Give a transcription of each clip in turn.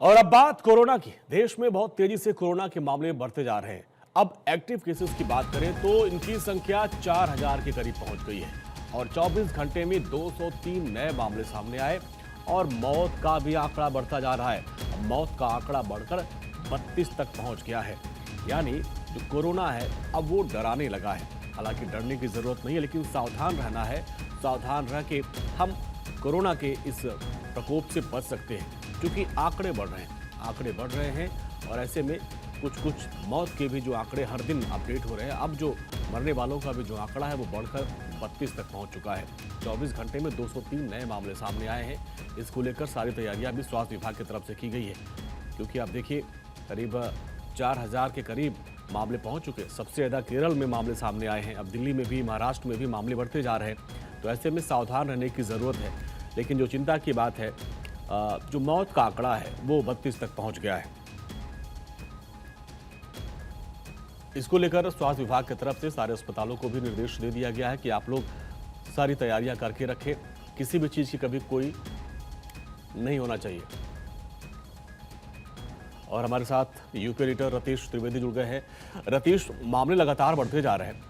और अब बात कोरोना की। देश में बहुत तेजी से कोरोना के मामले बढ़ते जा रहे हैं। अब एक्टिव केसेस की बात करें तो इनकी संख्या 4000 के करीब पहुंच गई है और 24 घंटे में 203 नए मामले सामने आए और मौत का भी आंकड़ा बढ़ता जा रहा है। अब मौत का आंकड़ा बढ़कर 32 तक पहुंच गया है। यानी जो कोरोना है अब वो डराने लगा है। हालांकि डरने की जरूरत नहीं है, लेकिन सावधान रहना है। सावधान रह के हम कोरोना के इस प्रकोप से बच सकते हैं, क्योंकि आंकड़े बढ़ रहे हैं। आंकड़े बढ़ रहे हैं और ऐसे में कुछ मौत के भी जो आंकड़े हर दिन अपडेट हो रहे हैं। अब जो मरने वालों का भी जो आंकड़ा है वो बढ़कर 32 तक पहुंच चुका है। 24 घंटे में 203 नए मामले सामने आए हैं। इसको लेकर सारी तैयारियां भी स्वास्थ्य विभाग की तरफ से की गई है, क्योंकि आप देखिए करीब 4000 के करीब मामले पहुंच चुके हैं। सबसे ज़्यादा केरल में मामले सामने आए हैं। अब दिल्ली में भी, महाराष्ट्र में भी मामले बढ़ते जा रहे हैं। तो ऐसे में सावधान रहने की ज़रूरत है। लेकिन जो चिंता की बात है, जो मौत का आंकड़ा है वो 32 तक पहुंच गया है। इसको लेकर स्वास्थ्य विभाग की तरफ से सारे अस्पतालों को भी निर्देश दे दिया गया है कि आप लोग सारी तैयारियां करके रखें। किसी भी चीज की कभी कोई नहीं होना चाहिए। और हमारे साथ यूपी एडिटर रतीश त्रिवेदी जुड़ गए हैं। रतीश, मामले लगातार बढ़ते जा रहे हैं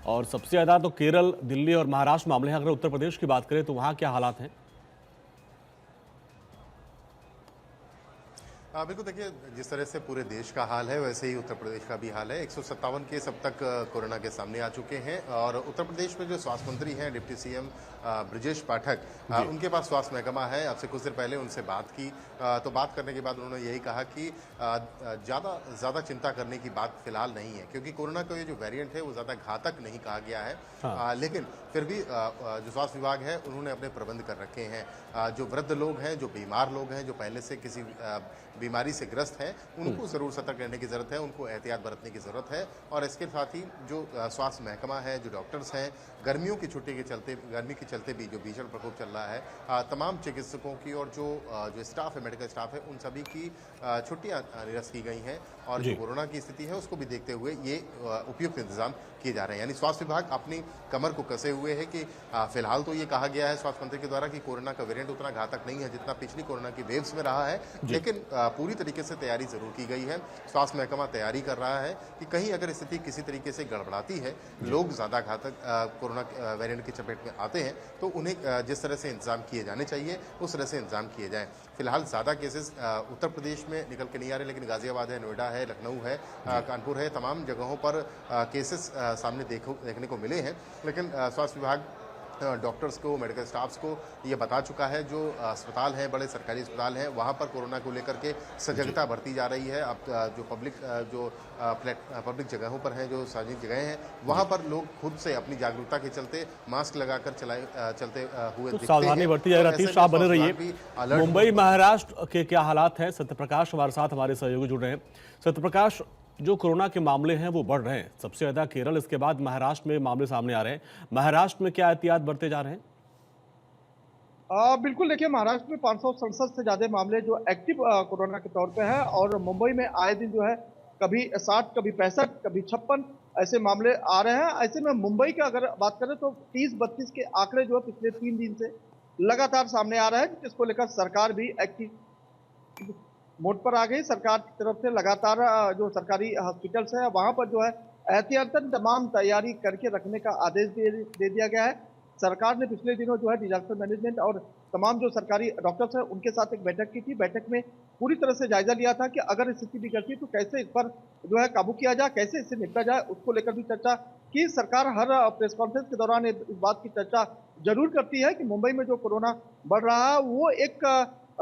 और सबसे ज्यादा तो केरल, दिल्ली और महाराष्ट्र मामले हैं। अगर उत्तर प्रदेश की बात करें तो वहां क्या हालात हैं? बिल्कुल देखिए, जिस तरह से पूरे देश का हाल है वैसे ही उत्तर प्रदेश का भी हाल है। 157 केस अब तक कोरोना के सामने आ चुके हैं और उत्तर प्रदेश में जो स्वास्थ्य मंत्री हैं डिप्टी सीएम ब्रजेश पाठक, जी। उनके पास स्वास्थ्य महकमा है। आपसे कुछ देर पहले उनसे बात की तो बात करने के बाद उन्होंने यही कहा कि ज़्यादा चिंता करने की बात फिलहाल नहीं है, क्योंकि कोरोना का ये जो वेरिएंट है वो ज़्यादा घातक नहीं कहा गया है। हाँ। लेकिन फिर भी जो स्वास्थ्य विभाग है उन्होंने अपने प्रबंध कर रखे हैं। जो वृद्ध लोग हैं, जो बीमार लोग हैं, जो पहले से किसी बीमारी से ग्रस्त हैं, उनको ज़रूर सतर्क रहने की ज़रूरत है, उनको एहतियात बरतने की ज़रूरत है। और इसके साथ ही जो स्वास्थ्य महकमा है, जो डॉक्टर्स हैं, गर्मियों की छुट्टी के चलते, गर्मी के चलते भी जो भीषण प्रकोप चल रहा है, तमाम चिकित्सकों की और जो स्टाफ है, मेडिकल स्टाफ है, उन सभी की छुट्टियाँ निरस्त की गई हैं। और जो जी। कोरोना की स्थिति है उसको भी देखते हुए ये उपयुक्त इंतजाम किए जा रहे हैं। यानी स्वास्थ्य विभाग अपनी कमर को कसे हुए है कि फिलहाल तो ये कहा गया है स्वास्थ्य मंत्री के द्वारा कि कोरोना का वेरिएंट उतना घातक नहीं है जितना पिछली कोरोना की वेव्स में रहा है, जी। लेकिन पूरी तरीके से तैयारी जरूर की गई है। स्वास्थ्य महकमा तैयारी कर रहा है कि कहीं अगर स्थिति किसी तरीके से गड़बड़ाती है, लोग ज़्यादा घातक कोरोना वेरिएंट की चपेट में आते हैं, तो उन्हें जिस तरह से इंतजाम किए जाने चाहिए उस तरह से इंतजाम किए जाएँ। फिलहाल ज़्यादा केसेस उत्तर प्रदेश में निकल के नहीं आ रहे, लेकिन गाजियाबाद है, नोएडा है, लखनऊ है, कानपुर है, तमाम जगहों पर केसेस सामने देखने को मिले हैं। लेकिन स्वास्थ्य विभाग डॉक्टर्स को, मेडिकल स्टाफ्स को ये बता चुका है। जो अस्पताल हैं, बड़े सरकारी अस्पताल हैं, वहाँ पर कोरोना को लेकर के सजगता बढ़ती जा रही है। अब जो पब्लिक जगहों पर हैं, जो सार्वजनिक जगहें हैं, वहाँ पर लोग खुद से अपनी जागरूकता के चलते मास्क लगाकर चलते हुए तो दिखते सावधानी हैं। बढ़ती जाए। तो ऐसे रतीश, में आप बने स्वास्थ्य रहिए। विभाग भी अलर्ट मुंबई, महाराष्ट्र के क्या हालात हैं? सत्यप्रकाश हमारे साथ, हमारे सहयोगी जुड़ रहे हैं। सत्यप्रकाश, जो कोरोना के मामले हैं वो बढ़ रहे हैं। सबसे ज्यादा केरल, इसके बाद महाराष्ट्र में मामले सामने आ रहे हैं। महाराष्ट्र में क्या एहतियात बरते जा रहे हैं? बिल्कुल देखिए, महाराष्ट्र में 567 से ज्यादा मामले जो एक्टिव कोरोना के तौर पे है और मुंबई में आए दिन जो है कभी 60, कभी 65, कभी 56 ऐसे मामले आ रहे हैं। ऐसे में मुंबई की अगर बात करें तो 30-32 के आंकड़े जो है पिछले 3 दिन से लगातार सामने आ रहे हैं, जिसको लेकर सरकार भी एक्टिव मोड पर आ गई। सरकार की तरफ से लगातार जो सरकारी हॉस्पिटल्स है वहां पर जो है एहतियातन तमाम तैयारी करके रखने का आदेश दे दिया गया है। सरकार ने पिछले दिनों जो है डिजास्टर मैनेजमेंट और तमाम जो सरकारी डॉक्टर्स हैं उनके साथ एक बैठक की थी। बैठक में पूरी तरह से जायजा लिया था कि अगर स्थिति बिगड़ती तो कैसे इस पर जो है काबू किया जाए, कैसे इससे निपटा जाए, उसको लेकर भी चर्चा की। सरकार हर प्रेस कॉन्फ्रेंस के दौरान इस बात की चर्चा जरूर करती है कि मुंबई में जो कोरोना बढ़ रहा है वो एक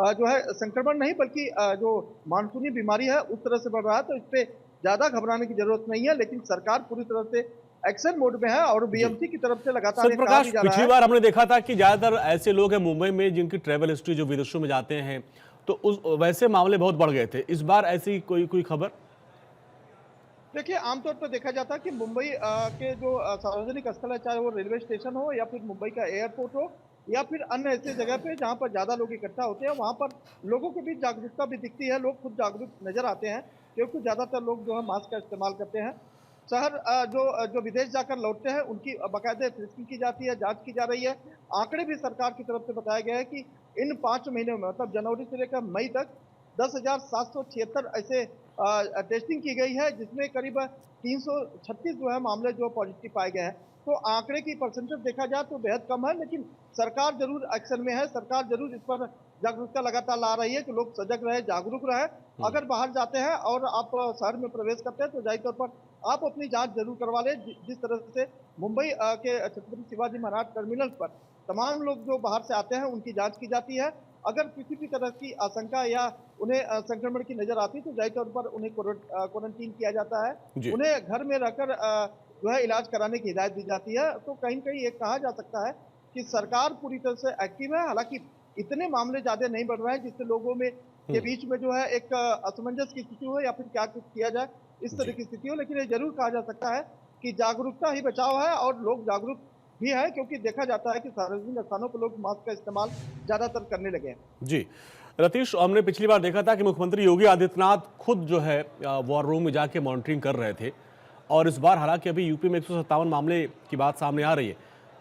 जो है संक्रमण नहीं बल्कि जो मानसूनी बीमारी है उस तरह से बढ़ रहा है, तो इस पे ज्यादा घबराने की जरूरत नहीं है। लेकिन सरकार पूरी तरह से एक्शन मोड में है और जी। बीएमसी की तरफ से लगातार ये कहा सत्यप्रकाश, भी जा रहा पिछली है। बार हमने देखा था कि ज्यादातर ऐसे लोग हैं मुंबई में जिनकी ट्रैवल हिस्ट्री, जो विदेशों में जाते हैं, तो उस वैसे मामले बहुत बढ़ गए थे। इस बार ऐसी कोई कोई खबर? देखिए, आमतौर पर देखा जाता है कि मुंबई के जो सार्वजनिक स्थल है, चाहे वो रेलवे स्टेशन हो या फिर मुंबई का एयरपोर्ट हो या फिर अन्य ऐसी जगह पे जहां पर ज्यादा लोग इकट्ठा होते हैं, वहां पर लोगों के बीच जागरूकता भी दिखती है। लोग खुद जागरूक नजर आते हैं क्योंकि ज्यादातर लोग जो है मास्क का इस्तेमाल करते हैं। शहर जो विदेश जाकर लौटते हैं उनकी बाकायदे टेस्टिंग की जाती है, जांच की जा रही है। आंकड़े भी सरकार की तरफ से बताया गया है कि इन 5 महीनों में मतलब जनवरी से लेकर मई तक 10,776 ऐसे टेस्टिंग की गई है, जिसमें करीब 336 जो है मामले जो पॉजिटिव पाए गए हैं। तो आंकड़े की परसेंटेज देखा जाए तो बेहद कम है, लेकिन सरकार जरूर एक्शन में है। सरकार जरूर इस पर जागरूकता लगातार ला रही है कि लोग सजग रहे, जागरूक रहे। अगर बाहर जाते हैं और आप शहर में प्रवेश करते हैं तो जाहिर तौर पर आप अपनी जांच जरूर करवा लें। जिस तरह से मुंबई के छत्रपति शिवाजी महाराज टर्मिनल पर तमाम लोग जो बाहर से आते हैं उनकी जांच की जाती है। अगर किसी भी तरह की आशंका या उन्हें संक्रमण की नजर आती है तो जाहिर तौर पर उन्हें क्वारंटीन किया जाता है। जी। उन्हें घर में रहकर जो है इलाज कराने की हिदायत दी जाती है। तो कहीं न कहीं ये कहा जा सकता है कि सरकार पूरी तरह से एक्टिव है। हालांकि इतने मामले ज्यादा नहीं बढ़ रहे हैं जिससे लोगों में के बीच में जो है एक असमंजस की स्थिति हो या फिर क्या कुछ किया जाए इस तरह जी। की स्थिति हो। लेकिन ये जरूर कहा जा सकता है कि जागरूकता ही बचाव है और लोग जागरूक भी है, क्योंकि देखा जाता है कि सार्वजनिक स्थानों पर लोग मास्क का इस्तेमाल ज्यादातर करने लगे हैं। जी रतीश, हमने पिछली बार देखा था कि मुख्यमंत्री योगी आदित्यनाथ खुद जो है वॉर रूम में जाके मॉनिटरिंग कर रहे थे, और इस बार हालांकि अभी यूपी में 157 मामले की बात सामने आ रही है।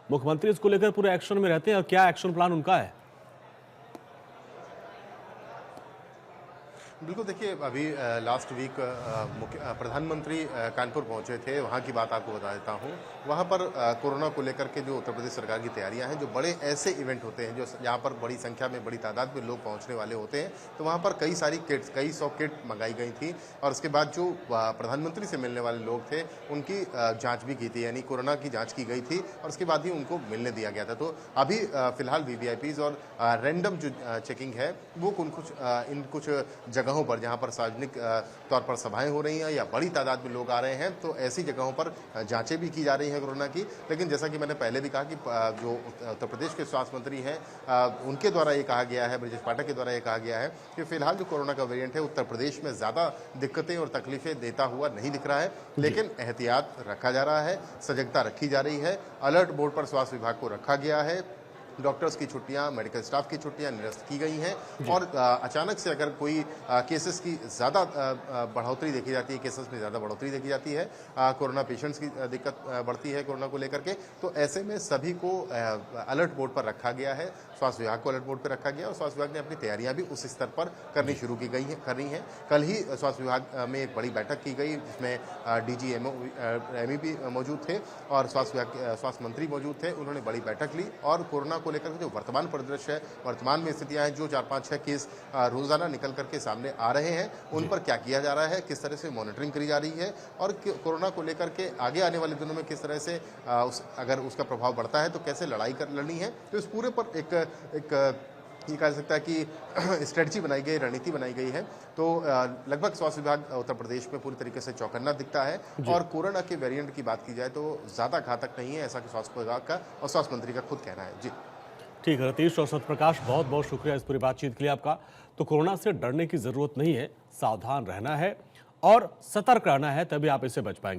मुख्यमंत्री इसको लेकर पूरे एक्शन में रहते हैं, और क्या एक्शन प्लान उनका है? बिल्कुल, देखिए अभी लास्ट वीक प्रधानमंत्री कानपुर पहुंचे थे। वहां की बात आपको बता देता हूं। वहां पर कोरोना को लेकर के जो उत्तर प्रदेश सरकार की तैयारियां हैं, जो बड़े ऐसे इवेंट होते हैं जो जहां पर बड़ी संख्या में, बड़ी तादाद में लोग पहुंचने वाले होते हैं, तो वहां पर कई सारी किट्स, कई 100 किट मंगाई गई थी। और उसके बाद जो प्रधानमंत्री से मिलने वाले लोग थे उनकी जाँच भी की थी, यानी कोरोना की जाँच की गई थी और उसके बाद ही उनको मिलने दिया गया था। तो अभी फिलहाल वीवीआईपीज और रैंडम जो चेकिंग है वो इन कुछ जगहों पर, जहां पर सार्वजनिक तौर पर सभाएं हो रही हैं या बड़ी तादाद में लोग आ रहे हैं, तो ऐसी जगहों पर जांचें भी की जा रही हैं कोरोना की। लेकिन जैसा कि मैंने पहले भी कहा कि जो उत्तर प्रदेश के स्वास्थ्य मंत्री हैं उनके द्वारा ये कहा गया है, ब्रजेश पाठक के द्वारा ये कहा गया है कि फिलहाल जो कोरोना का वेरिएंट है उत्तर प्रदेश में ज़्यादा दिक्कतें और तकलीफें देता हुआ नहीं दिख रहा है, लेकिन एहतियात रखा जा रहा है, सजगता रखी जा रही है। अलर्ट बोर्ड पर स्वास्थ्य विभाग को रखा गया है। डॉक्टर्स की छुट्टियां, मेडिकल स्टाफ की छुट्टियां निरस्त की गई हैं। और अचानक से अगर कोई केसेस की ज़्यादा बढ़ोतरी देखी जाती है, केसेस में ज़्यादा बढ़ोतरी देखी जाती है, कोरोना पेशेंट्स की दिक्कत बढ़ती है कोरोना को लेकर के, तो ऐसे में सभी को अलर्ट बोर्ड पर रखा गया है। स्वास्थ्य विभाग को अलर्ट बोर्ड पर रखा गया और स्वास्थ्य विभाग ने अपनी तैयारियां भी उस स्तर पर करनी शुरू की गई कर रही हैं। कल ही स्वास्थ्य विभाग में एक बड़ी बैठक की गई, जिसमें DG MEP मौजूद थे और स्वास्थ्य मंत्री मौजूद थे। उन्होंने बड़ी बैठक ली और कोरोना को लेकर जो वर्तमान परिदृश्य है, वर्तमान में स्थितियां हैं, जो 4-5-6 केस रोजाना निकल करके सामने आ रहे हैं, उन पर क्या किया जा रहा है, किस तरह से मॉनिटरिंग करी जा रही है और कोरोना को लेकर के आगे आने वाले दिनों में किस तरह से अगर उसका प्रभाव बढ़ता है तो कैसे लड़नी है। तो इस पूरे पर एक ये कह सकता है कि स्ट्रेटजी बनाई गई, रणनीति बनाई गई है। तो लगभग स्वास्थ्य विभाग उत्तर प्रदेश में पूरी तरीके से चौकन्ना दिखता है। और कोरोना के वेरिएंट की बात की जाए तो ज़्यादा घातक नहीं है, ऐसा कि स्वास्थ्य विभाग का और स्वास्थ्य मंत्री का खुद कहना है। जी ठीक है रतीश और सत्यप्रकाश, बहुत बहुत शुक्रिया इस पूरी बातचीत के लिए आपका। तो कोरोना से डरने की जरूरत नहीं है, सावधान रहना है और सतर्क रहना है, तभी आप इससे बच पाएंगे।